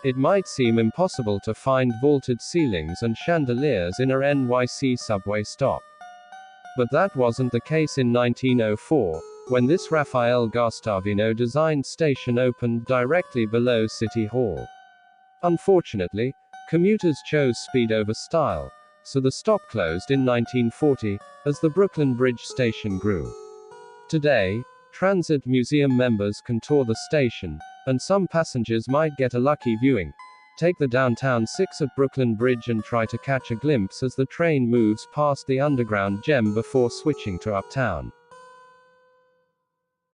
It might seem impossible to find vaulted ceilings and chandeliers in a NYC subway stop. But that wasn't the case in 1904, when this Rafael Guastavino-designed station opened directly below City Hall. Unfortunately, commuters chose speed over style, so the stop closed in 1940, as the Brooklyn Bridge station grew. Today, Transit Museum members can tour the station, and some passengers might get a lucky viewing. Take the Downtown 6 at Brooklyn Bridge and try to catch a glimpse as the train moves past the underground gem before switching to Uptown.